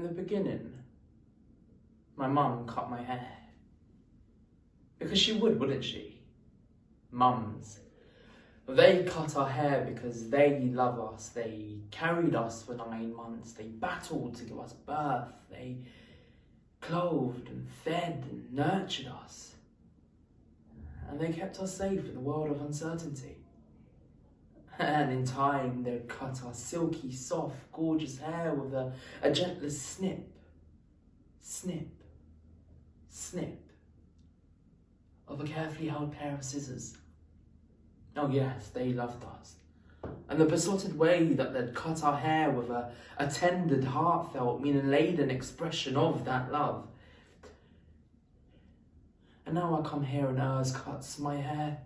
the beginning, my mum cut my hair. Because she would, wouldn't she? Mums. They cut our hair because they love us. They carried us for 9 months. They battled to give us birth. They clothed and fed and nurtured us. And they kept us safe in the world of uncertainty. And in time, they'd cut our silky, soft, gorgeous hair with a gentle snip, snip, snip of a carefully held pair of scissors. Oh yes, they loved us. And the besotted way that they'd cut our hair with a tender, heartfelt, meaning-laden expression of that love. And now I come here and hers cuts my hair.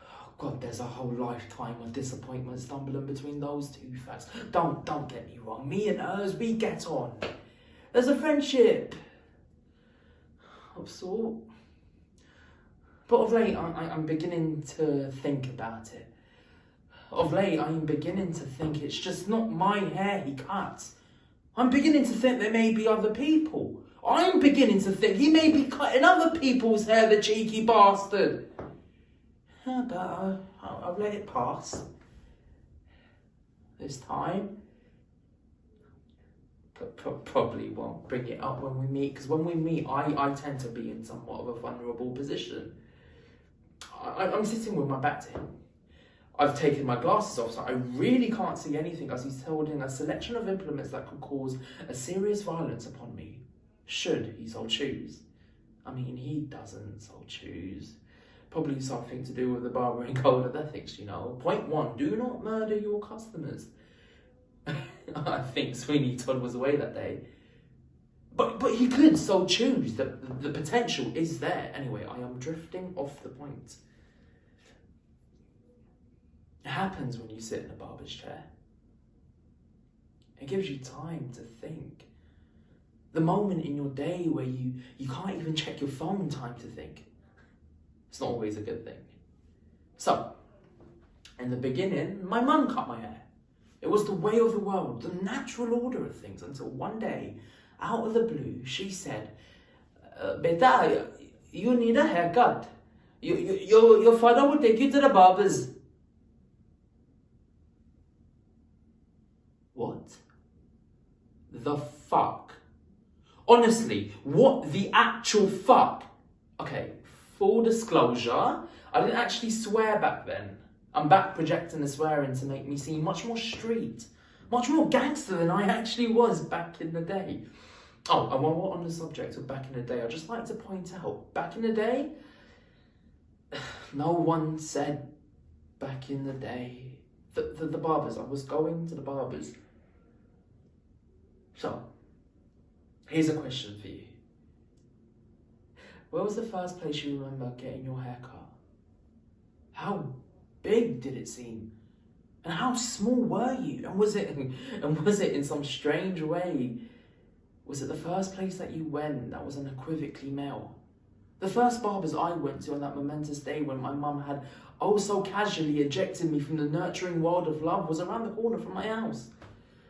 Oh God, there's a whole lifetime of disappointment stumbling between those two facts. Don't get me wrong, me and hers, we get on. There's a friendship of sort. But of late, I'm beginning to think about it. Of late, I'm beginning to think it's just not my hair he cuts. I'm beginning to think there may be other people. I'm beginning to think he may be cutting other people's hair, the cheeky bastard. But I'll let it pass. This time. Probably won't bring it up when we meet, because when we meet, I tend to be in somewhat of a vulnerable position. I'm sitting with my back to him. I've taken my glasses off, so I really can't see anything as he's holding a selection of implements that could cause a serious violence upon me, should he so choose. I mean, he doesn't so choose. Probably something to do with the barbering code of ethics, you know. Point 1, do not murder your customers. I think Sweeney Todd was away that day. But he could so choose. The potential is there. Anyway, I am drifting off the point. It happens when you sit in a barber's chair. It gives you time to think. The moment in your day where you can't even check your phone, time to think. It's not always a good thing. So, in the beginning, my mum cut my hair. It was the way of the world, the natural order of things, until one day, out of the blue, she said, Beta, you need a haircut. Your father will take you to the barbers. What the fuck? Honestly, what the actual fuck? Okay, full disclosure, I didn't actually swear back then. I'm back projecting the swearing to make me seem much more street, much more gangster than I actually was back in the day. Oh, and while we're on the subject of back in the day, I'd just like to point out, back in the day, no one said back in the day. The barbers, I was going to the barbers. So, here's a question for you. Where was the first place you remember getting your hair cut? How big did it seem? And how small were you? And was it in some strange way? Was it the first place that you went that was unequivocally male? The first barbers I went to on that momentous day when my mum had oh so casually ejected me from the nurturing world of love was around the corner from my house.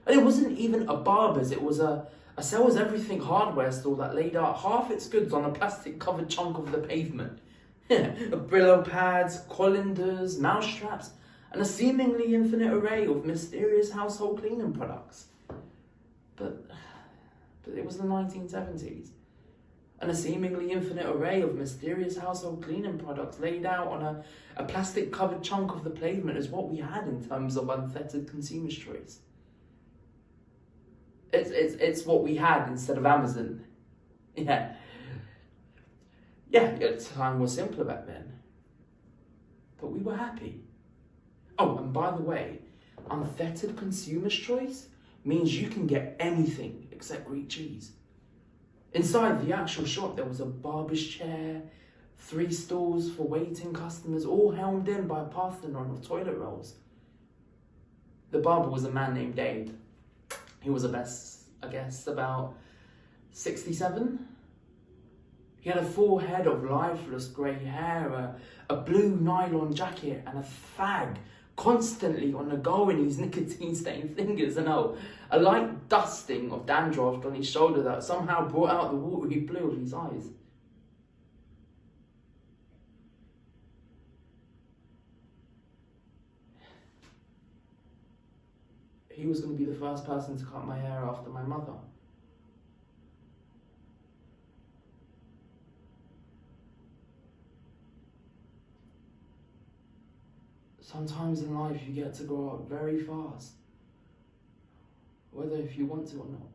And it wasn't even a barber's, it was a sells everything hardware store that laid out half its goods on a plastic covered chunk of the pavement. Brillo pads, colanders, mouse traps, and a seemingly infinite array of mysterious household cleaning products. But it was the 1970s. And a seemingly infinite array of mysterious household cleaning products laid out on a plastic covered chunk of the pavement is what we had in terms of unfettered consumer's choice. It's what we had instead of Amazon. Yeah, time was simpler back then. But we were happy. Oh, and by the way, unfettered consumer's choice means you can get anything except Greek cheese. Inside the actual shop, there was a barber's chair, 3 stools for waiting customers, all helmed in by a Parthenon of toilet rolls. The barber was a man named Dave. He was about 67. He had a full head of lifeless grey hair, a blue nylon jacket, and a fag constantly on the go in his nicotine-stained fingers, and a light dusting of dandruff on his shoulder that somehow brought out the watery blue of his eyes. He was going to be the first person to cut my hair after my mother. Sometimes in life you get to grow up very fast, whether if you want to or not.